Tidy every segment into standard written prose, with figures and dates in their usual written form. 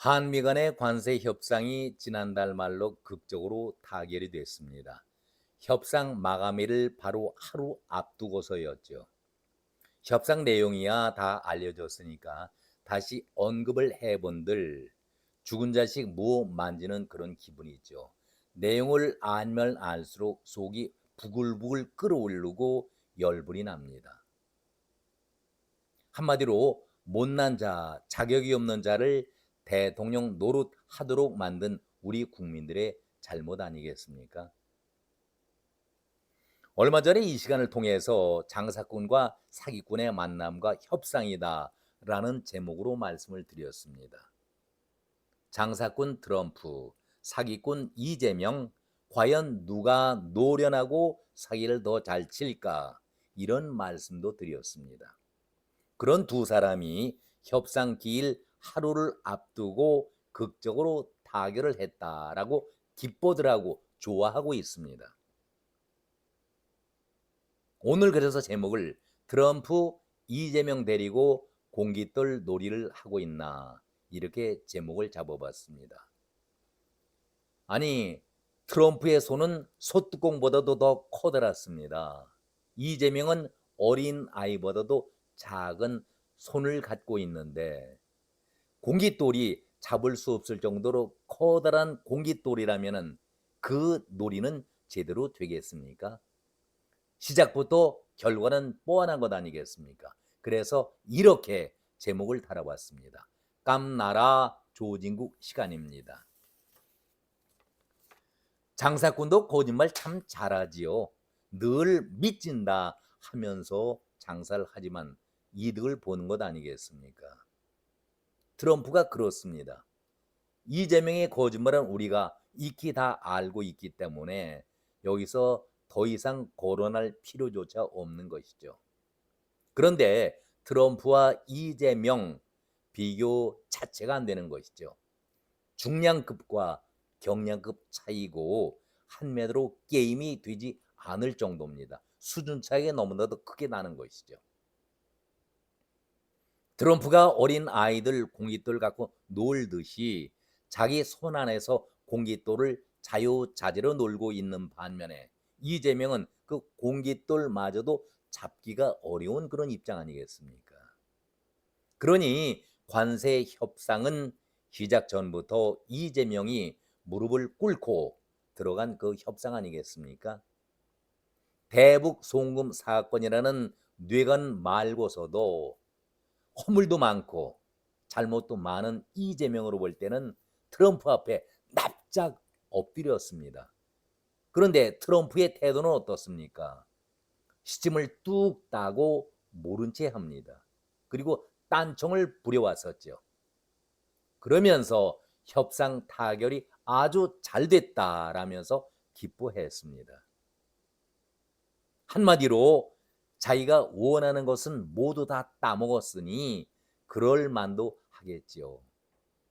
한미 간의 관세 협상이 지난달 말로 극적으로 타결이 됐습니다. 협상 마감일을 바로 하루 앞두고서였죠. 협상 내용이야 다 알려졌으니까 다시 언급을 해본들 죽은 자식 무 만지는 그런 기분이죠. 내용을 알면 알수록 속이 부글부글 끓어오르고 열불이 납니다. 한마디로 못난 자, 자격이 없는 자를 대통령 노릇하도록 만든 우리 국민들의 잘못 아니겠습니까? 얼마 전에 이 시간을 통해서 장사꾼과 사기꾼의 만남과 협상이다라는 제목으로 말씀을 드렸습니다. 장사꾼 트럼프, 사기꾼 이재명, 과연 누가 노련하고 사기를 더 잘 칠까? 이런 말씀도 드렸습니다. 그런 두 사람이 협상 기일 하루를 앞두고 극적으로 타결을 했다라고 기뻐들하고 좋아하고 있습니다. 오늘 그래서 제목을 트럼프 이재명 데리고 공깃돌 놀이를 하고 있나 이렇게 제목을 잡아봤습니다. 아니 트럼프의 손은 소뚜껑보다도 더 커다랗습니다. 이재명은 어린 아이보다도 작은 손을 갖고 있는데 공깃돌이 잡을 수 없을 정도로 커다란 공깃돌이라면 그 놀이는 제대로 되겠습니까? 시작부터 결과는 뻔한 것 아니겠습니까? 그래서 이렇게 제목을 달아봤습니다. 깜나라 조진국 시간입니다. 장사꾼도 거짓말 참 잘하지요. 늘 믿진다 하면서 장사를 하지만 이득을 보는 것 아니겠습니까? 트럼프가 그렇습니다. 이재명의 거짓말은 우리가 익히 다 알고 있기 때문에 여기서 더 이상 거론할 필요조차 없는 것이죠. 그런데 트럼프와 이재명 비교 자체가 안 되는 것이죠. 중량급과 경량급 차이고 한 매대로 게임이 되지 않을 정도입니다. 수준 차이가 너무나도 크게 나는 것이죠. 트럼프가 어린 아이들 공깃돌 갖고 놀듯이 자기 손 안에서 공깃돌을 자유자재로 놀고 있는 반면에 이재명은 그 공깃돌마저도 잡기가 어려운 그런 입장 아니겠습니까? 그러니 관세 협상은 시작 전부터 이재명이 무릎을 꿇고 들어간 그 협상 아니겠습니까? 대북 송금 사건이라는 뇌관 말고서도 허물도 많고 잘못도 많은 이재명으로 볼 때는 트럼프 앞에 납작 엎드렸습니다. 그런데 트럼프의 태도는 어떻습니까? 시침을 뚝 따고 모른 채 합니다. 그리고 딴청을 부려왔었죠. 그러면서 협상 타결이 아주 잘 됐다라면서 기뻐했습니다. 한마디로 자기가 원하는 것은 모두 다 따먹었으니 그럴 만도 하겠지요.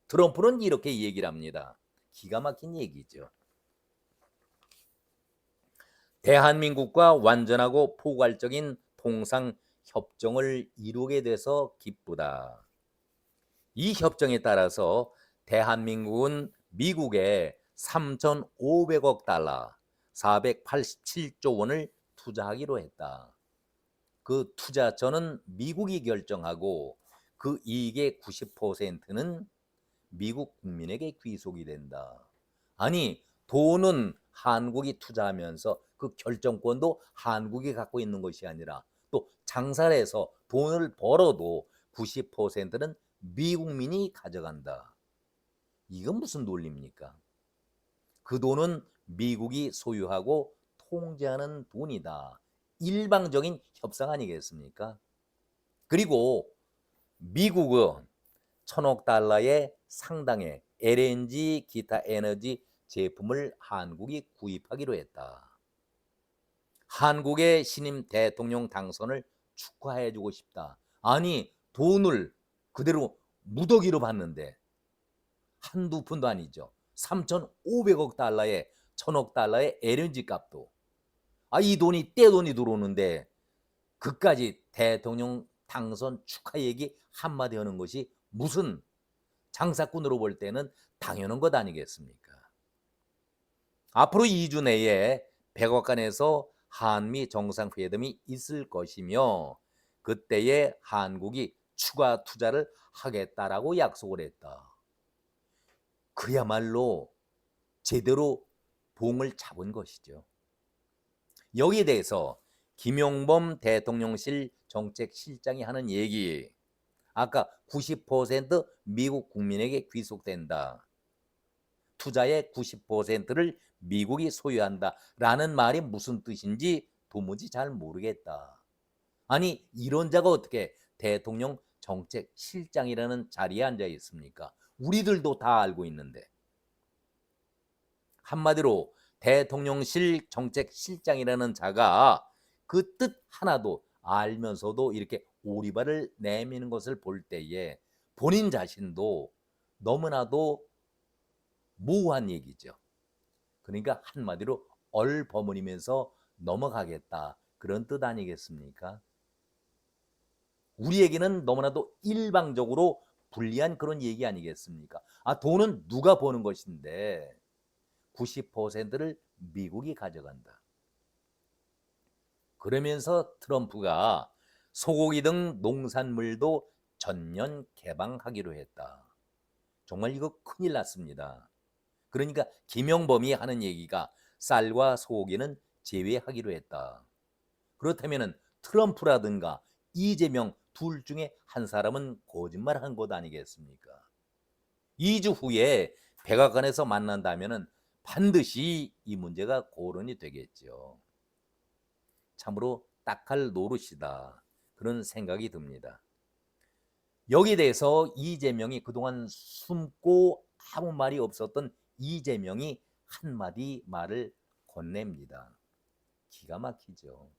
트럼프는 이렇게 얘기를 합니다. 기가 막힌 얘기죠. 대한민국과 완전하고 포괄적인 통상 협정을 이루게 돼서 기쁘다. 이 협정에 따라서 대한민국은 미국에 3,500억 달러, 487조 원을 투자하기로 했다. 그 투자처는 미국이 결정하고 그 이익의 90%는 미국 국민에게 귀속이 된다. 아니 돈은 한국이 투자하면서 그 결정권도 한국이 갖고 있는 것이 아니라 또 장사를 해서 돈을 벌어도 90%는 미국민이 가져간다. 이건 무슨 논리입니까? 그 돈은 미국이 소유하고 통제하는 돈이다. 일방적인 협상 아니겠습니까? 그리고 미국은 1,000억 달러의 상당의 LNG 기타 에너지 제품을 한국이 구입하기로 했다. 한국의 신임 대통령 당선을 축하해주고 싶다. 아니 돈을 그대로 무더기로 받는데 한두 푼도 아니죠. 3,500억 달러에 1,000억 달러의 LNG 값도 이 돈이 떼돈이 들어오는데 그까지 대통령 당선 축하 얘기 한마디 하는 것이 무슨 장사꾼으로 볼 때는 당연한 것 아니겠습니까? 앞으로 2주 내에 백악관에서 한미 정상회담이 있을 것이며 그때에 한국이 추가 투자를 하겠다라고 약속을 했다. 그야말로 제대로 봉을 잡은 것이죠. 여기에 대해서 김용범 대통령실 정책실장이 하는 얘기, 아까 90% 미국 국민에게 귀속된다. 투자의 90%를 미국이 소유한다라는 말이 무슨 뜻인지 도무지 잘 모르겠다. 아니, 이런 자가 어떻게 대통령 정책실장이라는 자리에 앉아 있습니까? 우리들도 다 알고 있는데. 한마디로 대통령실 정책실장이라는 자가 그 뜻 하나도 알면서도 이렇게 오리발을 내미는 것을 볼 때에 본인 자신도 너무나도 모호한 얘기죠. 그러니까 한마디로 얼버무리면서 넘어가겠다, 그런 뜻 아니겠습니까? 우리에게는 너무나도 일방적으로 불리한 그런 얘기 아니겠습니까? 돈은 누가 버는 것인데 90%를 미국이 가져간다. 그러면서 트럼프가 소고기 등 농산물도 전면 개방하기로 했다. 정말 이거 큰일 났습니다. 그러니까 김용범이 하는 얘기가 쌀과 소고기는 제외하기로 했다. 그렇다면 트럼프라든가 이재명 둘 중에 한 사람은 거짓말한 것 아니겠습니까? 2주 후에 백악관에서 만난다면 반드시 이 문제가 고론이 되겠죠. 참으로 딱할 노릇이다, 그런 생각이 듭니다. 여기에 대해서 이재명이 그동안 숨고 아무 말이 없었던 이재명이 한마디 말을 건넵니다. 기가 막히죠.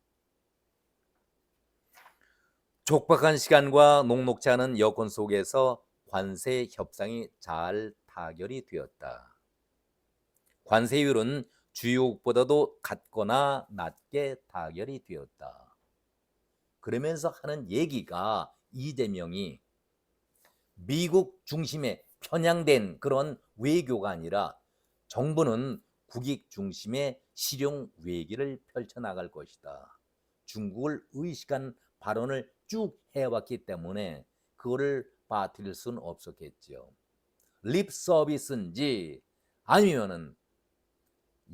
촉박한 시간과 녹록지 않은 여건 속에서 관세 협상이 잘 타결이 되었다. 관세율은 주요국보다도 같거나 낮게 타결이 되었다. 그러면서 하는 얘기가 이재명이 미국 중심의 편향된 그런 외교가 아니라 정부는 국익 중심의 실용 외교를 펼쳐나갈 것이다. 중국을 의식한 발언을 쭉 해왔기 때문에 그거를 빠뜨릴 수는 없었겠죠. 립 서비스인지 아니면은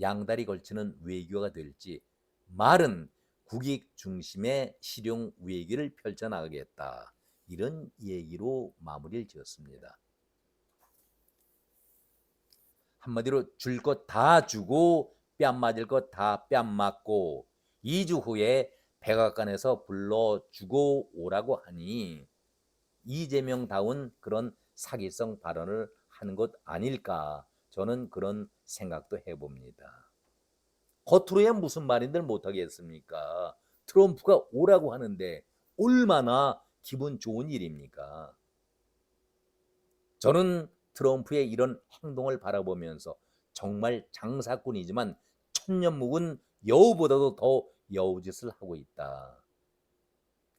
양다리 걸치는 외교가 될지, 말은 국익 중심의 실용 외교를 펼쳐나가겠다, 이런 얘기로 마무리를 지었습니다. 한마디로 줄 것 다 주고 뺨 맞을 것 다 뺨 맞고 2주 후에 백악관에서 불러주고 오라고 하니 이재명다운 그런 사기성 발언을 하는 것 아닐까, 저는 그런 생각도 해봅니다. 겉으로야 무슨 말인들 못하겠습니까? 트럼프가 오라고 하는데 얼마나 기분 좋은 일입니까? 저는 트럼프의 이런 행동을 바라보면서 정말 장사꾼이지만 천년 묵은 여우보다도 더 여우짓을 하고 있다.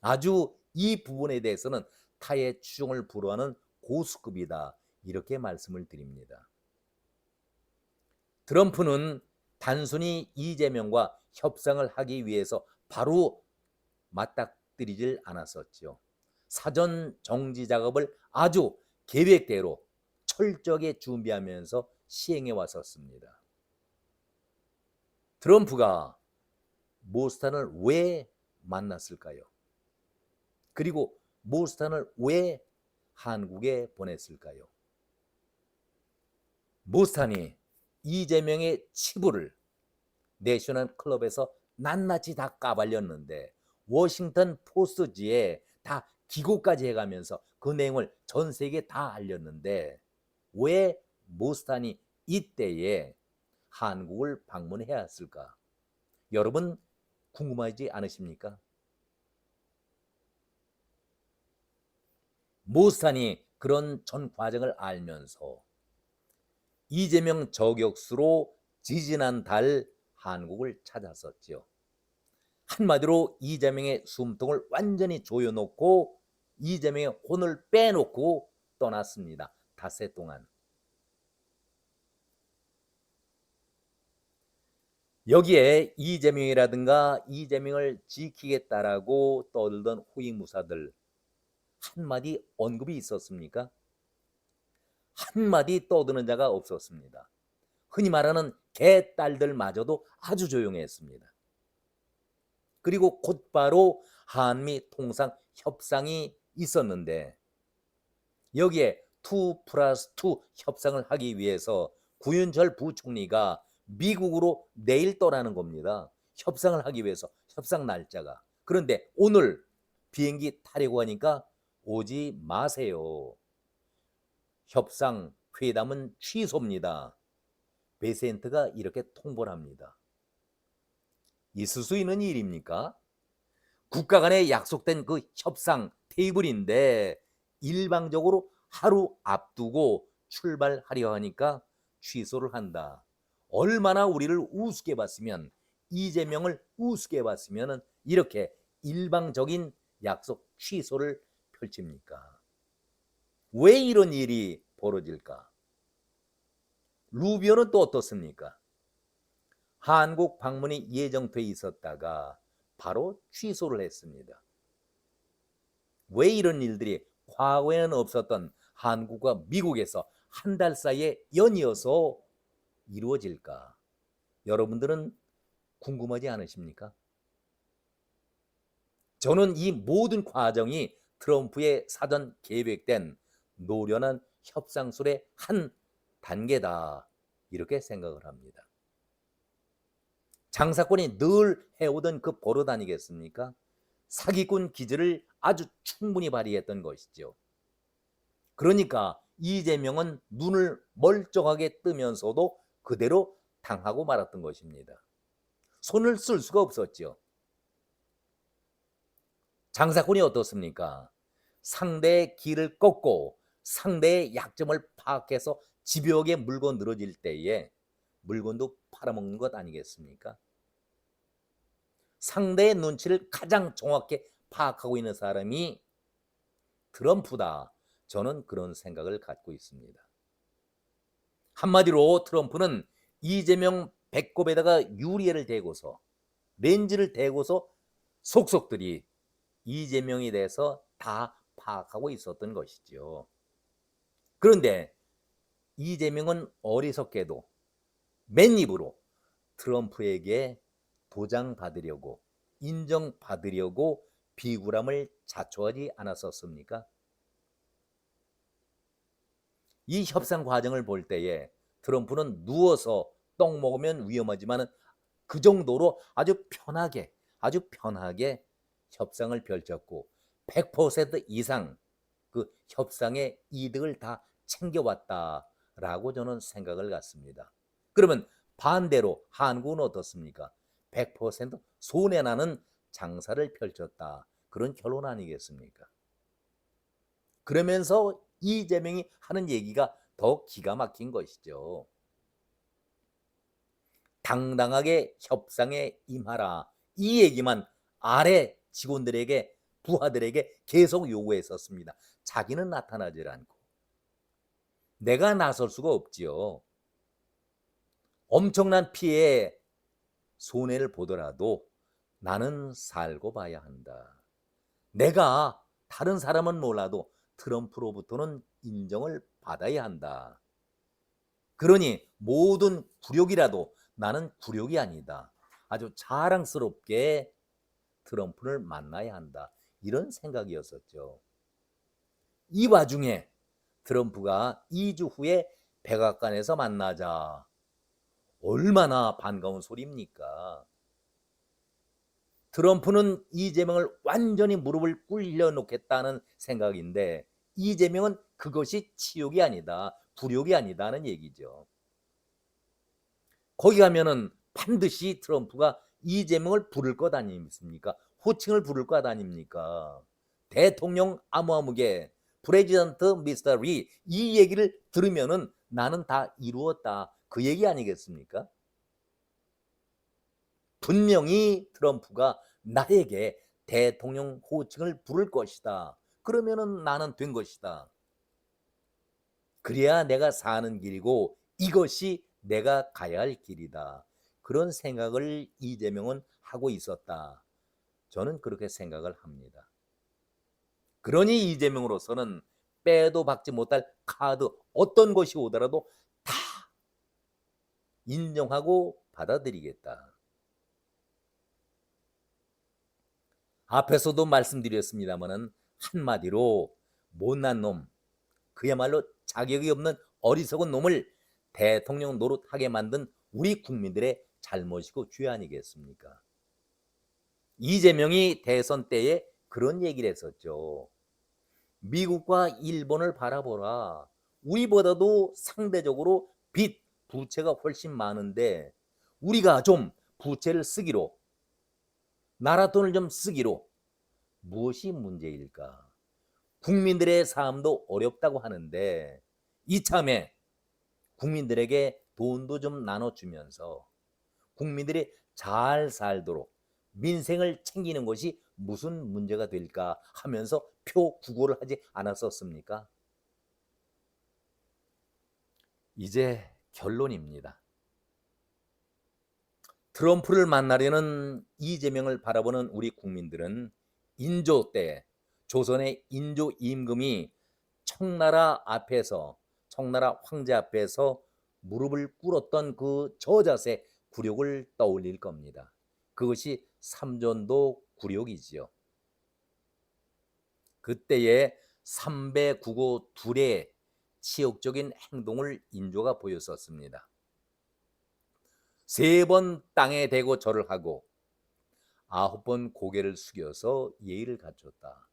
아주 이 부분에 대해서는 타의 추종을 불허하는 고수급이다, 이렇게 말씀을 드립니다. 트럼프는 단순히 이재명과 협상을 하기 위해서 바로 맞닥뜨리질 않았었죠. 사전 정지 작업을 아주 계획대로 철저하게 준비하면서 시행해 왔었습니다. 트럼프가 모스탄을 왜 만났을까요? 그리고 모스탄을 왜 한국에 보냈을까요? 모스탄이 이재명의 치부를 내셔널 클럽에서 낱낱이 다 까발렸는데 워싱턴 포스트지에 다 기고까지 해가면서 그 내용을 전 세계에 다 알렸는데 왜 모스탄이 이때에 한국을 방문해야 했을까? 여러분 궁금하지 않으십니까? 모스탄이 그런 전 과정을 알면서 이재명 저격수로 지지난달 한국을 찾았었죠. 한마디로 이재명의 숨통을 완전히 조여놓고 이재명의 혼을 빼놓고 떠났습니다. 닷새 동안. 여기에 이재명이라든가 이재명을 지키겠다라고 떠들던 호위무사들 한마디 언급이 있었습니까? 한마디 떠드는 자가 없었습니다. 흔히 말하는 개딸들마저도 아주 조용했습니다. 그리고 곧바로 한미 통상 협상이 있었는데 여기에 2+2 협상을 하기 위해서 구윤철 부총리가 미국으로 내일 떠나는 겁니다. 협상을 하기 위해서 협상 날짜가. 그런데 오늘 비행기 타려고 하니까 오지 마세요. 협상 회담은 취소입니다. 베센트가 이렇게 통보를 합니다. 있을 수 있는 일입니까? 국가 간에 약속된 그 협상 테이블인데 일방적으로 하루 앞두고 출발하려 하니까 취소를 한다. 얼마나 우리를 우습게 봤으면, 이재명을 우습게 봤으면 이렇게 일방적인 약속 취소를 펼칩니까? 왜 이런 일이 벌어질까? 루비오는 또 어떻습니까? 한국 방문이 예정돼 있었다가 바로 취소를 했습니다. 왜 이런 일들이 과거에는 없었던 한국과 미국에서 한 달 사이에 연이어서 이루어질까? 여러분들은 궁금하지 않으십니까? 저는 이 모든 과정이 트럼프의 사전 계획된 노련한 협상술의 한 단계다, 이렇게 생각을 합니다. 장사꾼이 늘 해오던 그 버릇 아니겠습니까? 사기꾼 기질을 아주 충분히 발휘했던 것이죠. 그러니까 이재명은 눈을 멀쩡하게 뜨면서도 그대로 당하고 말았던 것입니다. 손을 쓸 수가 없었죠. 장사꾼이 어떻습니까? 상대의 길을 꺾고 상대의 약점을 파악해서 집요하게 물고 늘어질 때에 물건도 팔아먹는 것 아니겠습니까? 상대의 눈치를 가장 정확히 파악하고 있는 사람이 트럼프다. 저는 그런 생각을 갖고 있습니다. 한마디로 트럼프는 이재명 배꼽에다가 유리를 대고서, 렌즈를 대고서 속속들이 이재명에 대해서 다 파악하고 있었던 것이죠. 그런데 이재명은 어리석게도 맨입으로 트럼프에게 보장받으려고, 인정받으려고 비굴함을 자초하지 않았었습니까? 이 협상 과정을 볼 때에 트럼프는 누워서 떡 먹으면 위험하지만 그 정도로 아주 편하게 협상을 펼쳤고 100% 이상 그 협상의 이득을 다 챙겨왔다라고 저는 생각을 갖습니다. 그러면 반대로 한국은 어떻습니까? 100% 손해나는 장사를 펼쳤다. 그런 결론 아니겠습니까? 그러면서 이재명이 하는 얘기가 더 기가 막힌 것이죠. 당당하게 협상에 임하라. 이 얘기만 아래 직원들에게, 부하들에게 계속 요구했었습니다. 자기는 나타나질 않고. 내가 나설 수가 없지요. 엄청난 피해에 손해를 보더라도 나는 살고 봐야 한다. 내가 다른 사람은 몰라도 트럼프로부터는 인정을 받아야 한다. 그러니 모든 굴욕이라도 나는 굴욕이 아니다. 아주 자랑스럽게 트럼프를 만나야 한다. 이런 생각이었었죠. 이 와중에 트럼프가 2주 후에 백악관에서 만나자. 얼마나 반가운 소리입니까? 트럼프는 이재명을 완전히 무릎을 꿇려 놓겠다는 생각인데 이재명은 그것이 치욕이 아니다, 굴욕이 아니다는 얘기죠. 거기 가면은 반드시 트럼프가 이재명을 부를 것 아닙니까? 호칭을 부를 것 아닙니까? 대통령 아무아무개, 프레지던트 미스터 리, 이 얘기를 들으면은 나는 다 이루었다, 그 얘기 아니겠습니까? 분명히 트럼프가 나에게 대통령 호칭을 부를 것이다. 그러면은 나는 된 것이다. 그래야 내가 사는 길이고 이것이 내가 가야 할 길이다. 그런 생각을 이재명은 하고 있었다. 저는 그렇게 생각을 합니다. 그러니 이재명으로서는 빼도 박지 못할 카드 어떤 것이 오더라도 다 인정하고 받아들이겠다. 앞에서도 말씀드렸습니다마는 한마디로 못난 놈, 그야말로 자격이 없는 어리석은 놈을 대통령 노릇하게 만든 우리 국민들의 잘못이고 죄 아니겠습니까? 이재명이 대선 때에 그런 얘기를 했었죠. 미국과 일본을 바라보라. 우리보다도 상대적으로 빚, 부채가 훨씬 많은데 우리가 좀 부채를 쓰기로, 나라 돈을 좀 쓰기로 무엇이 문제일까? 국민들의 삶도 어렵다고 하는데 이참에 국민들에게 돈도 좀 나눠주면서 국민들이 잘 살도록 민생을 챙기는 것이 무슨 문제가 될까 하면서 표 구호를 하지 않았었습니까? 이제 결론입니다. 트럼프를 만나려는 이재명을 바라보는 우리 국민들은 인조 때 조선의 인조 임금이 청나라 앞에서, 청나라 황제 앞에서 무릎을 꿇었던 그 저자세 굴욕을 떠올릴 겁니다. 그것이 삼전도 굴욕이지요. 그때의 삼배국오 둘의 치욕적인 행동을 인조가 보였었습니다. 3번 땅에 대고 절을 하고 9번 고개를 숙여서 예의를 갖췄다.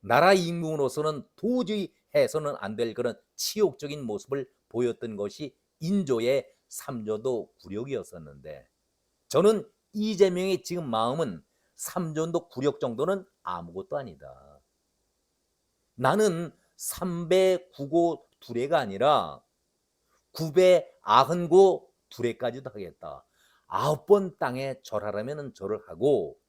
나라 임금으로서는 도저히 해서는 안 될 그런 치욕적인 모습을 보였던 것이 인조의 삼전도 굴욕이었었는데 저는 이재명의 지금 마음은 삼전도 굴욕 정도는 아무것도 아니다. 나는 3배 구고 두레가 아니라 9배 아흔고 두레까지도 하겠다. 9번 땅에 절하라면 절을 하고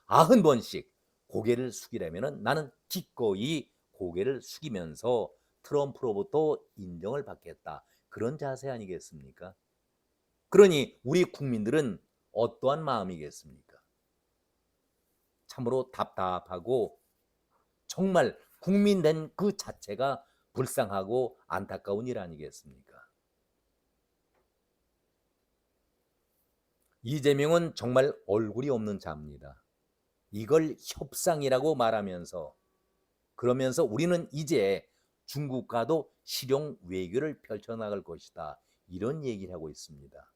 90번씩 고개를 숙이라면 나는 기꺼이 고개를 숙이면서 트럼프로부터 인정을 받겠다. 그런 자세 아니겠습니까? 그러니 우리 국민들은 어떠한 마음이겠습니까? 참으로 답답하고 정말 국민 된 그 자체가 불쌍하고 안타까운 일 아니겠습니까? 이재명은 정말 얼굴이 없는 자입니다. 이걸 협상이라고 말하면서 그러면서 우리는 이제 중국과도 실용 외교를 펼쳐나갈 것이다. 이런 얘기를 하고 있습니다.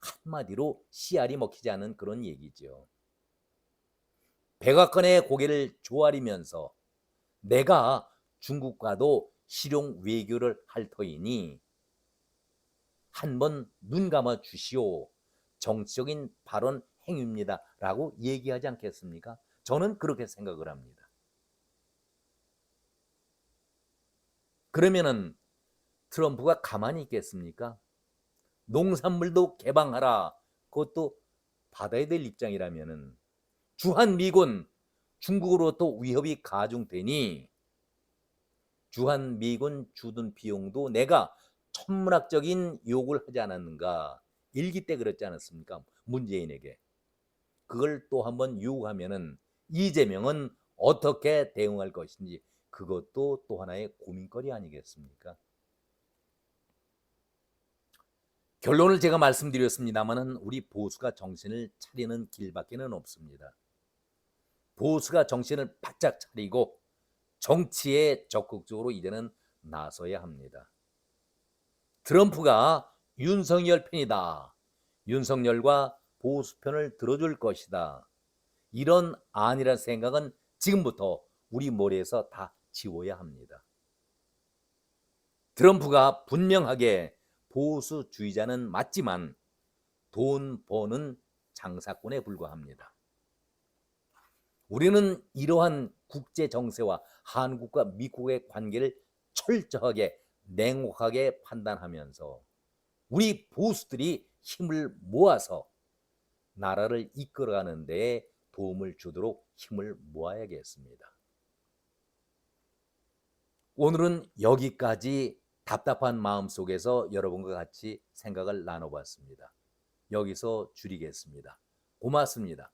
한마디로 씨알이 먹히지 않은 그런 얘기죠. 백악관의 고개를 조아리면서 내가 중국과도 실용 외교를 할 터이니 한번 눈 감아 주시오. 정치적인 발언 행위입니다. 라고 얘기하지 않겠습니까? 저는 그렇게 생각을 합니다. 그러면은 트럼프가 가만히 있겠습니까? 농산물도 개방하라. 그것도 받아야 될 입장이라면은 주한미군 중국으로부터 위협이 가중되니 주한미군 주둔 비용도 내가 천문학적인 요구를 하지 않았는가. 일기 때 그랬지 않았습니까? 문재인에게. 그걸 또 한번 요구하면은 이재명은 어떻게 대응할 것인지 그것도 또 하나의 고민거리 아니겠습니까? 결론을 제가 말씀드렸습니다마는 우리 보수가 정신을 차리는 길밖에는 없습니다. 보수가 정신을 바짝 차리고 정치에 적극적으로 이제는 나서야 합니다. 트럼프가 윤석열 편이다. 윤석열과 보수 편을 들어줄 것이다. 이런 아니란 생각은 지금부터 우리 머리에서 다 지워야 합니다. 트럼프가 분명하게 보수주의자는 맞지만 돈 버는 장사꾼에 불과합니다. 우리는 이러한 국제 정세와 한국과 미국의 관계를 철저하게 냉혹하게 판단하면서 우리 보수들이 힘을 모아서 나라를 이끌어가는 데 도움을 주도록 힘을 모아야겠습니다. 오늘은 여기까지 답답한 마음 속에서 여러분과 같이 생각을 나눠봤습니다. 여기서 줄이겠습니다. 고맙습니다.